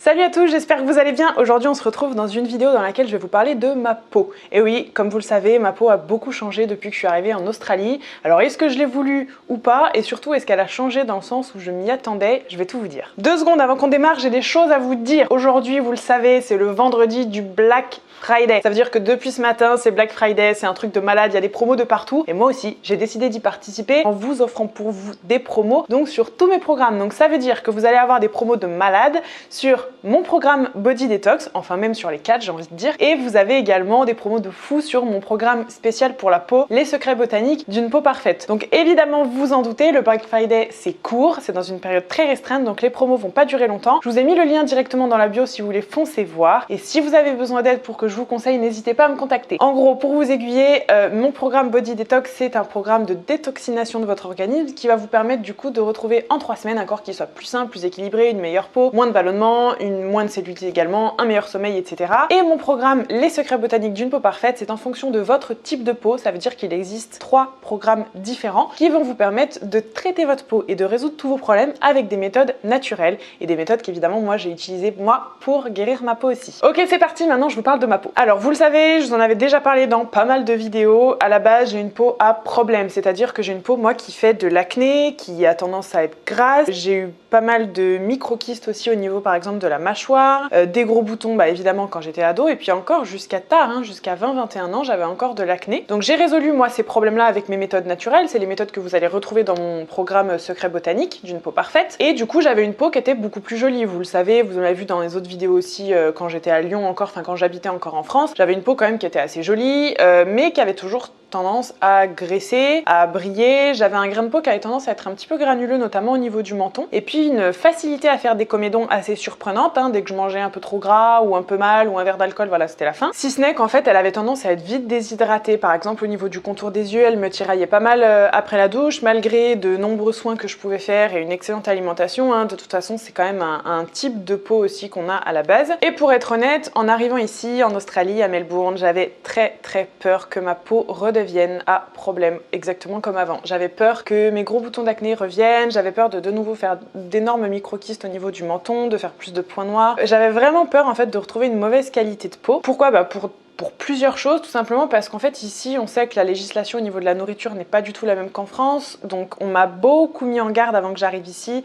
Salut à tous, j'espère que vous allez bien. Aujourd'hui on se retrouve dans une vidéo dans laquelle je vais vous parler de ma peau. Et oui, comme vous le savez, ma peau a beaucoup changé depuis que je suis arrivée en Australie. Alors est-ce que je l'ai voulu ou pas? Et surtout, est-ce qu'elle a changé dans le sens où je m'y attendais? Je vais tout vous dire. 2 secondes avant qu'on démarre, j'ai des choses à vous dire. Aujourd'hui, vous le savez, c'est le vendredi du Black Friday. Ça veut dire que depuis ce matin, c'est Black Friday, c'est un truc de malade, il y a des promos de partout. Et moi aussi, j'ai décidé d'y participer en vous offrant pour vous des promos, donc sur tous mes programmes. Donc ça veut dire que vous allez avoir des promos de malade sur mon programme Body Detox, enfin même sur les 4, j'ai envie de dire. Et vous avez également des promos de fou sur mon programme spécial pour la peau, les secrets botaniques d'une peau parfaite. Donc évidemment, vous vous en doutez, le Black Friday, c'est court, c'est dans une période très restreinte, donc les promos vont pas durer longtemps. Je vous ai mis le lien directement dans la bio si vous voulez foncer voir. Et si vous avez besoin d'aide pour que je vous conseille, n'hésitez pas à me contacter. En gros, pour vous aiguiller, mon programme Body Detox, c'est un programme de détoxination de votre organisme qui va vous permettre du coup de retrouver en 3 semaines un corps qui soit plus simple, plus équilibré, une meilleure peau, moins de ballonnement, moins de cellulite également, un meilleur sommeil, etc. Et mon programme Les secrets botaniques d'une peau parfaite, c'est en fonction de votre type de peau. Ça veut dire qu'il existe 3 programmes différents qui vont vous permettre de traiter votre peau et de résoudre tous vos problèmes avec des méthodes naturelles et des méthodes qu'évidemment moi j'ai utilisées pour guérir ma peau aussi. Ok, c'est parti, maintenant je vous parle de ma peau. Alors vous le savez, je vous en avais déjà parlé dans pas mal de vidéos. À la base, j'ai une peau à problème, c'est-à-dire que j'ai une peau moi qui fait de l'acné, qui a tendance à être grasse. J'ai eu pas mal de micro-kystes aussi au niveau par exemple de la mâchoire, des gros boutons évidemment quand j'étais ado, et puis encore jusqu'à tard, jusqu'à 20-21 ans, j'avais encore de l'acné. Donc j'ai résolu moi ces problèmes-là avec mes méthodes naturelles, c'est les méthodes que vous allez retrouver dans mon programme Secret botanique d'une peau parfaite. Et du coup j'avais une peau qui était beaucoup plus jolie, vous le savez, vous en avez vu dans les autres vidéos aussi quand j'étais à Lyon encore, enfin quand j'habitais encore en France, j'avais une peau quand même qui était assez jolie, mais qui avait toujours tendance à graisser, à briller. J'avais un grain de peau qui avait tendance à être un petit peu granuleux, notamment au niveau du menton. Et puis une facilité à faire des comédons assez surprenante, dès que je mangeais un peu trop gras ou un peu mal ou un verre d'alcool, voilà, c'était la fin. Si ce n'est qu'en fait, elle avait tendance à être vite déshydratée. Par exemple, au niveau du contour des yeux, elle me tiraillait pas mal après la douche, malgré de nombreux soins que je pouvais faire et une excellente alimentation. De toute façon, c'est quand même un type de peau aussi qu'on a à la base. Et pour être honnête, en arrivant ici, en Australie, à Melbourne, j'avais très peur que ma peau redevienne à problème, exactement comme avant. J'avais peur que mes gros boutons d'acné reviennent, j'avais peur de nouveau faire d'énormes micro-kystes au niveau du menton, de faire plus de points noirs. J'avais vraiment peur en fait de retrouver une mauvaise qualité de peau. Pourquoi? Pour plusieurs choses, tout simplement parce qu'en fait ici on sait que la législation au niveau de la nourriture n'est pas du tout la même qu'en France, donc on m'a beaucoup mis en garde avant que j'arrive ici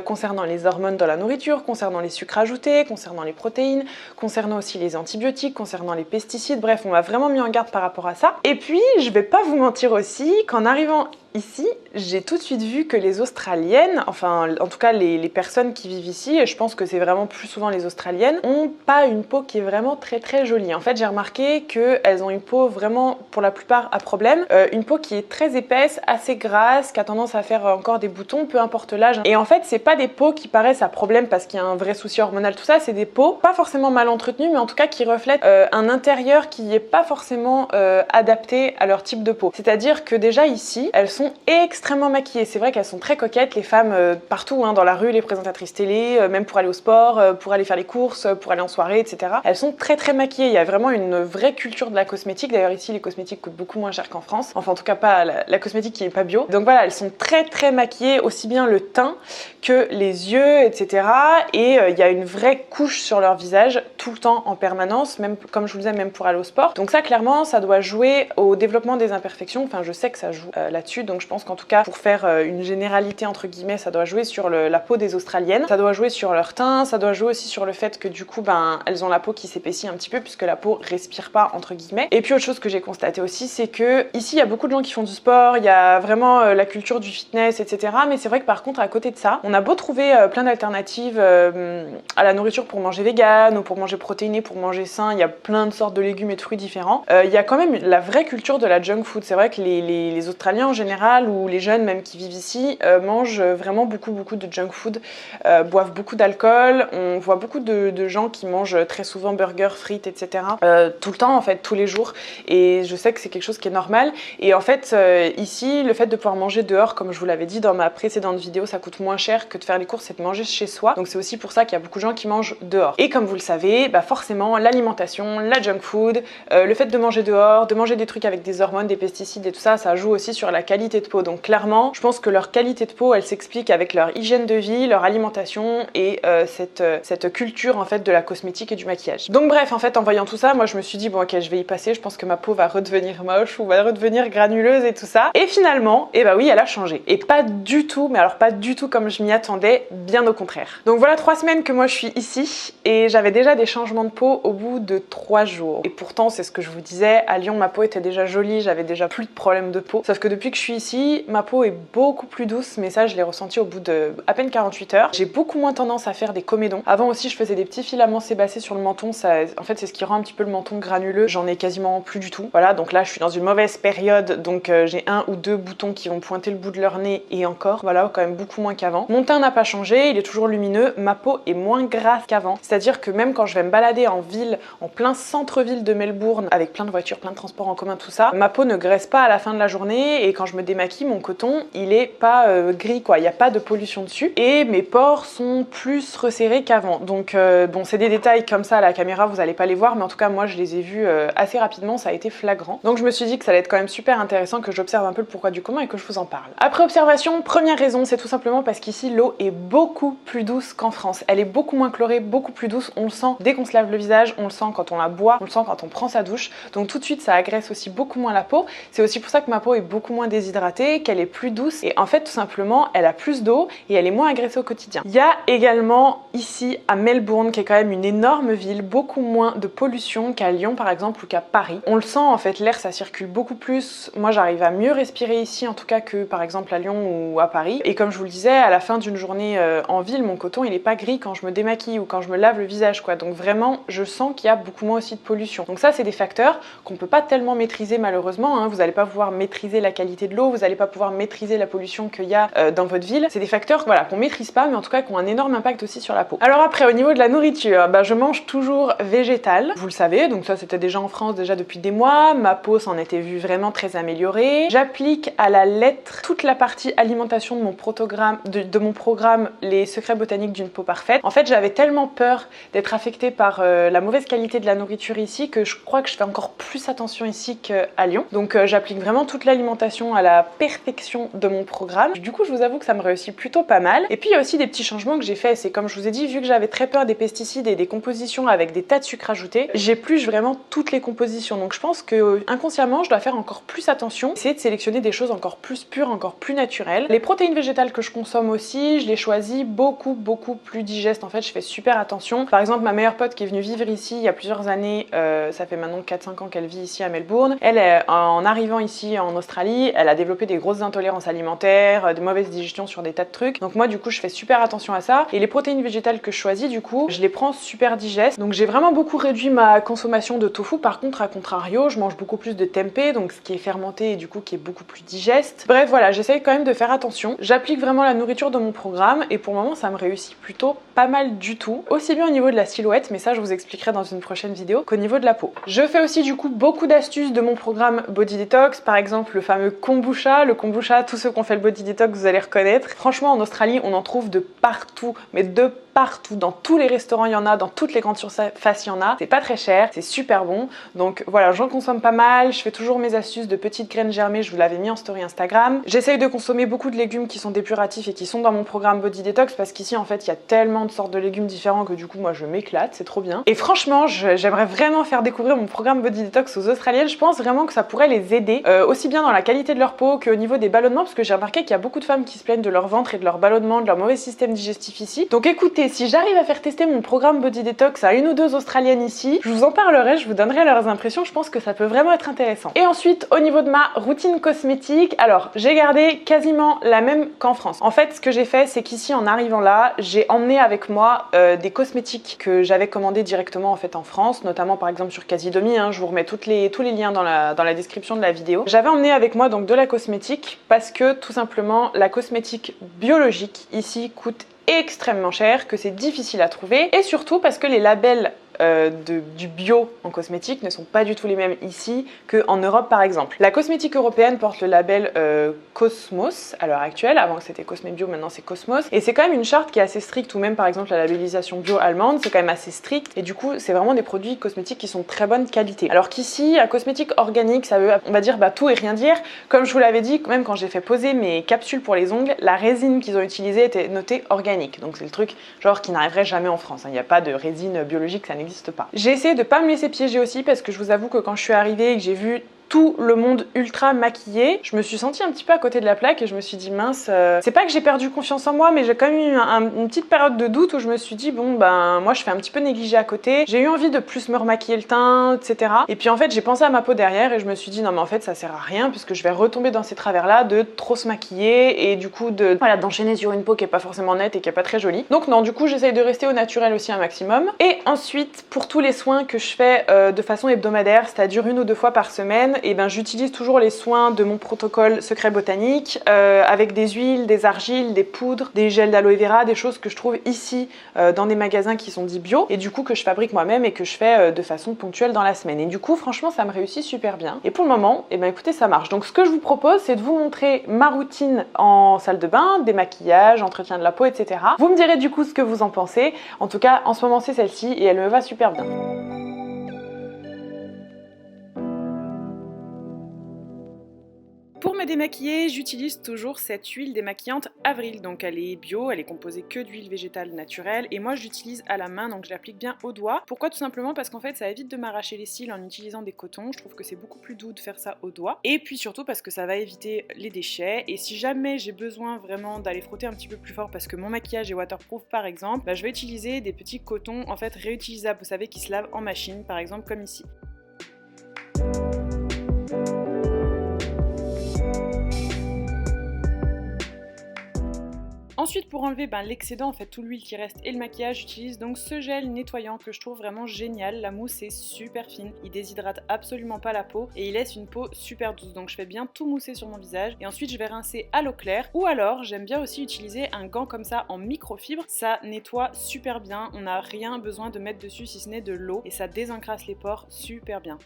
concernant les hormones dans la nourriture, concernant les sucres ajoutés, concernant les protéines, concernant aussi les antibiotiques, concernant les pesticides, bref on m'a vraiment mis en garde par rapport à ça. Et puis je vais pas vous mentir aussi qu'en arrivant ici, j'ai tout de suite vu que les Australiennes, enfin en tout cas les personnes qui vivent ici, et je pense que c'est vraiment plus souvent les Australiennes, ont pas une peau qui est vraiment très jolie. En fait j'ai remarqué qu'elles ont une peau vraiment pour la plupart à problème, une peau qui est très épaisse, assez grasse, qui a tendance à faire encore des boutons, peu importe l'âge. Et en fait c'est pas des peaux qui paraissent à problème parce qu'il y a un vrai souci hormonal, tout ça, c'est des peaux pas forcément mal entretenues, mais en tout cas qui reflètent un intérieur qui est pas forcément adapté à leur type de peau. C'est-à-dire que déjà ici, elles sont extrêmement maquillées. C'est vrai qu'elles sont très coquettes, les femmes partout, dans la rue, les présentatrices télé, même pour aller au sport, pour aller faire les courses, pour aller en soirée, etc. Elles sont très maquillées. Il y a vraiment une vraie culture de la cosmétique. D'ailleurs ici, les cosmétiques coûtent beaucoup moins cher qu'en France. Enfin, en tout cas pas la cosmétique qui est pas bio. Donc voilà, elles sont très maquillées, aussi bien le teint que les yeux, etc. Et il y a une vraie couche sur leur visage tout le temps, en permanence, même comme je vous le disais, même pour aller au sport. Donc ça, clairement, ça doit jouer au développement des imperfections. Enfin, je sais que ça joue là-dessus. Donc je pense qu'en tout cas, pour faire une généralité entre guillemets, ça doit jouer sur la peau des Australiennes, ça doit jouer sur leur teint, ça doit jouer aussi sur le fait que du coup, elles ont la peau qui s'épaissit un petit peu puisque la peau respire pas entre guillemets. Et puis autre chose que j'ai constaté aussi, c'est que ici, il y a beaucoup de gens qui font du sport, il y a vraiment la culture du fitness, etc. Mais c'est vrai que par contre, à côté de ça, on a beau trouver plein d'alternatives à la nourriture pour manger vegan ou pour manger protéiné, pour manger sain, il y a plein de sortes de légumes et de fruits différents. Il y a quand même la vraie culture de la junk food. C'est vrai que les Australiens en général ou les jeunes même qui vivent ici mangent vraiment beaucoup de junk food, boivent beaucoup d'alcool. On voit beaucoup de gens qui mangent très souvent burgers, frites, etc. Tout le temps en fait, tous les jours. Et je sais que c'est quelque chose qui est normal. Et en fait ici, le fait de pouvoir manger dehors, comme je vous l'avais dit dans ma précédente vidéo, ça coûte moins cher que de faire les courses et de manger chez soi. Donc c'est aussi pour ça qu'il y a beaucoup de gens qui mangent dehors. Et comme vous le savez, forcément l'alimentation, la junk food, le fait de manger dehors, de manger des trucs avec des hormones, des pesticides et tout ça, ça joue aussi sur la qualité qualité de peau. Donc clairement, je pense que leur qualité de peau, elle s'explique avec leur hygiène de vie, leur alimentation et cette culture en fait de la cosmétique et du maquillage. Donc bref, en fait, en voyant tout ça, moi je me suis dit bon ok, je vais y passer, je pense que ma peau va redevenir moche ou va redevenir granuleuse et tout ça. Et finalement, eh bah oui, elle a changé. Et pas du tout, mais alors pas du tout comme je m'y attendais, bien au contraire. Donc voilà 3 semaines que moi je suis ici et j'avais déjà des changements de peau au bout de 3 jours. Et pourtant, c'est ce que je vous disais, à Lyon, ma peau était déjà jolie, j'avais déjà plus de problèmes de peau. Sauf que depuis que je suis ici, ma peau est beaucoup plus douce, mais ça je l'ai ressenti au bout de à peine 48 heures. J'ai beaucoup moins tendance à faire des comédons. Avant aussi, je faisais des petits filaments sébacés sur le menton, ça, en fait c'est ce qui rend un petit peu le menton granuleux. J'en ai quasiment plus du tout. Voilà, donc là je suis dans une mauvaise période, donc j'ai 1 ou 2 boutons qui vont pointer le bout de leur nez et encore, voilà, quand même beaucoup moins qu'avant. Mon teint n'a pas changé, il est toujours lumineux, ma peau est moins grasse qu'avant. C'est-à-dire que même quand je vais me balader en ville, en plein centre-ville de Melbourne, avec plein de voitures, plein de transports en commun, tout ça, ma peau ne graisse pas à la fin de la journée et quand je me démaquille, mon coton, il est pas gris quoi, il n'y a pas de pollution dessus et mes pores sont plus resserrés qu'avant. Donc bon, c'est des détails comme ça à la caméra, vous allez pas les voir, mais en tout cas moi je les ai vus assez rapidement, ça a été flagrant. Donc je me suis dit que ça allait être quand même super intéressant que j'observe un peu le pourquoi du comment et que je vous en parle. Après observation, première raison, c'est tout simplement parce qu'ici l'eau est beaucoup plus douce qu'en France. Elle est beaucoup moins chlorée, beaucoup plus douce, on le sent dès qu'on se lave le visage, on le sent quand on la boit, on le sent quand on prend sa douche, donc tout de suite ça agresse aussi beaucoup moins la peau. C'est aussi pour ça que ma peau est beaucoup moins déshydratée, qu'elle est plus douce et en fait tout simplement elle a plus d'eau et elle est moins agressée au quotidien. Il y a également ici à Melbourne, qui est quand même une énorme ville, beaucoup moins de pollution qu'à Lyon par exemple ou qu'à Paris. On le sent en fait, l'air ça circule beaucoup plus, moi j'arrive à mieux respirer ici en tout cas que par exemple à Lyon ou à Paris. Et comme je vous le disais, à la fin d'une journée en ville, mon coton il est pas gris quand je me démaquille ou quand je me lave le visage quoi, donc vraiment je sens qu'il y a beaucoup moins aussi de pollution. Donc ça c'est des facteurs qu'on peut pas tellement maîtriser malheureusement, hein. Vous n'allez pas pouvoir maîtriser la qualité de l'eau, vous n'allez pas pouvoir maîtriser la pollution qu'il y a dans votre ville. C'est des facteurs voilà, qu'on maîtrise pas mais en tout cas qui ont un énorme impact aussi sur la peau. Alors après au niveau de la nourriture, bah, je mange toujours végétal, vous le savez, donc ça c'était déjà en France déjà depuis des mois, ma peau s'en était vue vraiment très améliorée. J'applique à la lettre toute la partie alimentation de mon mon programme Les secrets botaniques d'une peau parfaite. En fait j'avais tellement peur d'être affectée par la mauvaise qualité de la nourriture ici que je crois que je fais encore plus attention ici qu'à Lyon. Donc j'applique vraiment toute l'alimentation à la perfection de mon programme. Du coup je vous avoue que ça me réussit plutôt pas mal. Et puis il y a aussi des petits changements que j'ai fait, c'est comme je vous ai dit, vu que j'avais très peur des pesticides et des compositions avec des tas de sucres ajoutés, j'épluche vraiment toutes les compositions. Donc je pense que inconsciemment je dois faire encore plus attention, essayer de sélectionner des choses encore plus pures, encore plus naturelles. Les protéines végétales que je consomme aussi, je les choisis beaucoup plus digestes. En fait je fais super attention. Par exemple ma meilleure pote qui est venue vivre ici il y a plusieurs années, ça fait maintenant 4-5 ans qu'elle vit ici à Melbourne, elle en arrivant ici en Australie, elle a développé des grosses intolérances alimentaires, de mauvaises digestions sur des tas de trucs. Donc moi du coup je fais super attention à ça. Et les protéines végétales que je choisis du coup, je les prends super digestes. Donc j'ai vraiment beaucoup réduit ma consommation de tofu. Par contre à contrario, je mange beaucoup plus de tempeh, donc ce qui est fermenté et du coup qui est beaucoup plus digeste. Bref voilà, j'essaye quand même de faire attention. J'applique vraiment la nourriture de mon programme et pour le moment ça me réussit plutôt pas mal du tout. Aussi bien au niveau de la silhouette, mais ça je vous expliquerai dans une prochaine vidéo, qu'au niveau de la peau. Je fais aussi du coup beaucoup d'astuces de mon programme Body Detox, par exemple le fameux kombucha. Le kombucha, tous ceux qui ont fait le Body Detox vous allez reconnaître. Franchement en Australie on en trouve de partout, mais de partout, dans tous les restaurants il y en a, dans toutes les grandes surfaces il y en a, c'est pas très cher, c'est super bon, donc voilà, j'en consomme pas mal, je fais toujours mes astuces de petites graines germées, je vous l'avais mis en story Instagram. J'essaye de consommer beaucoup de légumes qui sont dépuratifs et qui sont dans mon programme Body Detox parce qu'ici en fait il y a tellement de sortes de légumes différents que du coup moi je m'éclate, c'est trop bien. Et franchement j'aimerais vraiment faire découvrir mon programme Body Detox aux Australiennes, je pense vraiment que ça pourrait les aider, aussi bien dans la qualité de leur peau qu'au niveau des ballonnements, parce que j'ai remarqué qu'il y a beaucoup de femmes qui se plaignent de leur ventre et de leur ballonnement, de leur mauvais système digestif ici. Donc écoutez, si j'arrive à faire tester mon programme Body Detox à 1 ou 2 Australiennes ici, je vous en parlerai, je vous donnerai leurs impressions, je pense que ça peut vraiment être intéressant. Et ensuite, au niveau de ma routine cosmétique, alors j'ai gardé quasiment la même qu'en France. En fait, ce que j'ai fait, c'est qu'ici, en arrivant là, j'ai emmené avec moi des cosmétiques que j'avais commandés directement en fait en France, notamment par exemple sur Casidomi, hein, je vous remets tous les liens dans la description de la vidéo. J'avais emmené avec moi donc de la cosmétique parce que tout simplement la cosmétique biologique ici coûte extrêmement cher, que c'est difficile à trouver et surtout parce que les labels du bio en cosmétique ne sont pas du tout les mêmes ici qu'en Europe par exemple. La cosmétique européenne porte le label Cosmos à l'heure actuelle, avant que c'était Cosme Bio, maintenant c'est Cosmos, et c'est quand même une charte qui est assez stricte, ou même par exemple la labellisation bio allemande, c'est quand même assez strict, et du coup c'est vraiment des produits cosmétiques qui sont de très bonne qualité. Alors qu'ici, la cosmétique organique, ça veut, on va dire, tout et rien dire. Comme je vous l'avais dit, même quand j'ai fait poser mes capsules pour les ongles, la résine qu'ils ont utilisée était notée organique. Donc c'est le truc genre qui n'arriverait jamais en France. Il n'y a pas de résine biologique, ça n'existe pas. J'ai essayé de pas me laisser piéger aussi parce que je vous avoue que quand je suis arrivée et que j'ai vu tout le monde ultra maquillé, je me suis sentie un petit peu à côté de la plaque et je me suis dit mince, c'est pas que j'ai perdu confiance en moi, mais j'ai quand même eu une petite période de doute où je me suis dit bon ben moi je fais un petit peu négligé à côté, j'ai eu envie de plus me remaquiller le teint, etc. Et puis en fait j'ai pensé à ma peau derrière et je me suis dit non mais en fait ça sert à rien puisque je vais retomber dans ces travers là de trop se maquiller et du coup d'enchaîner sur une peau qui est pas forcément nette et qui est pas très jolie. Donc non, du coup j'essaye de rester au naturel aussi un maximum. Et ensuite pour tous les soins que je fais de façon hebdomadaire, c'est-à-dire 1 ou 2 fois par semaine, et ben j'utilise toujours les soins de mon protocole secret botanique avec des huiles, des argiles, des poudres, des gels d'aloe vera, des choses que je trouve ici dans des magasins qui sont dits bio et du coup que je fabrique moi-même et que je fais de façon ponctuelle dans la semaine. Et du coup franchement ça me réussit super bien. Et pour le moment, et ben écoutez ça marche. Donc ce que je vous propose c'est de vous montrer ma routine en salle de bain, démaquillage, entretien de la peau, etc. Vous me direz du coup ce que vous en pensez. En tout cas en ce moment c'est celle-ci et elle me va super bien. Pour me démaquiller, j'utilise toujours cette huile démaquillante Avril, donc elle est bio, elle est composée que d'huile végétale naturelle et moi je l'utilise à la main, donc je l'applique bien au doigt. Pourquoi? Tout simplement parce qu'en fait ça évite de m'arracher les cils en utilisant des cotons, je trouve que c'est beaucoup plus doux de faire ça au doigt et puis surtout parce que ça va éviter les déchets et si jamais j'ai besoin vraiment d'aller frotter un petit peu plus fort parce que mon maquillage est waterproof par exemple, bah, je vais utiliser des petits cotons en fait réutilisables, vous savez, qui se lavent en machine par exemple comme ici. Ensuite pour enlever l'excédent, en fait tout l'huile qui reste et le maquillage, j'utilise donc ce gel nettoyant que je trouve vraiment génial. La mousse est super fine, il déshydrate absolument pas la peau et il laisse une peau super douce. Donc je fais bien tout mousser sur mon visage et ensuite je vais rincer à l'eau claire. Ou alors j'aime bien aussi utiliser un gant comme ça en microfibre, ça nettoie super bien, on n'a rien besoin de mettre dessus si ce n'est de l'eau et ça désencrasse les pores super bien.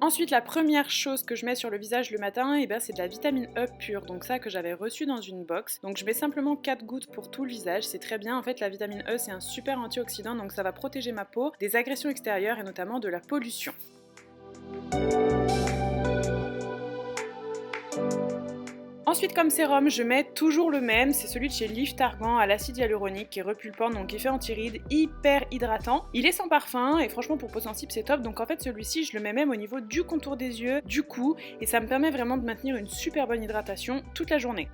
Ensuite, la première chose que je mets sur le visage le matin, c'est de la vitamine E pure, donc ça que j'avais reçu dans une box. Donc je mets simplement 4 gouttes pour tout le visage, c'est très bien. En fait, la vitamine E c'est un super antioxydant, donc ça va protéger ma peau des agressions extérieures et notamment de la pollution. Ensuite comme sérum, je mets toujours le même, c'est celui de chez Lift Argan à l'acide hyaluronique qui est repulpant, donc effet anti-rides, hyper hydratant. Il est sans parfum et franchement pour peau sensible c'est top, donc en fait celui-ci je le mets même au niveau du contour des yeux, du cou, et ça me permet vraiment de maintenir une super bonne hydratation toute la journée.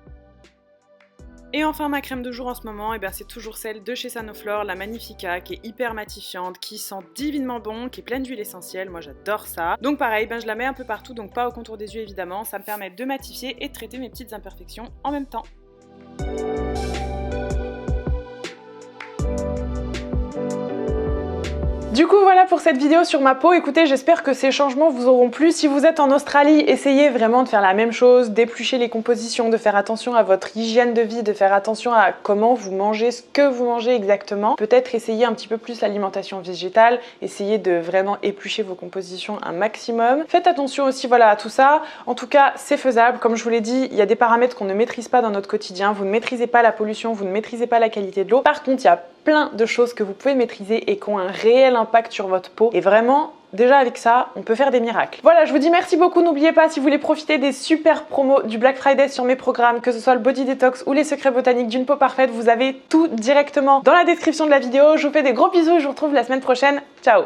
Et enfin ma crème de jour en ce moment, c'est toujours celle de chez Sanoflore, la Magnifica, qui est hyper matifiante, qui sent divinement bon, qui est pleine d'huile essentielle, moi j'adore ça. Donc pareil, je la mets un peu partout, donc pas au contour des yeux évidemment, ça me permet de matifier et de traiter mes petites imperfections en même temps. Du coup voilà pour cette vidéo sur ma peau. Écoutez, j'espère que ces changements vous auront plu. Si vous êtes en Australie, essayez vraiment de faire la même chose, d'éplucher les compositions, de faire attention à votre hygiène de vie, de faire attention à comment vous mangez, ce que vous mangez exactement. Peut-être essayer un petit peu plus l'alimentation végétale, essayez de vraiment éplucher vos compositions un maximum. Faites attention aussi à tout ça. En tout cas, c'est faisable. Comme je vous l'ai dit, il y a des paramètres qu'on ne maîtrise pas dans notre quotidien. Vous ne maîtrisez pas la pollution, vous ne maîtrisez pas la qualité de l'eau. Par contre, il y a plein de choses que vous pouvez maîtriser et qui ont un réel impact sur votre peau. Et vraiment, déjà avec ça, on peut faire des miracles. Voilà, je vous dis merci beaucoup. N'oubliez pas, si vous voulez profiter des super promos du Black Friday sur mes programmes, que ce soit le Body Detox ou les secrets botaniques d'une peau parfaite, vous avez tout directement dans la description de la vidéo. Je vous fais des gros bisous et je vous retrouve la semaine prochaine. Ciao!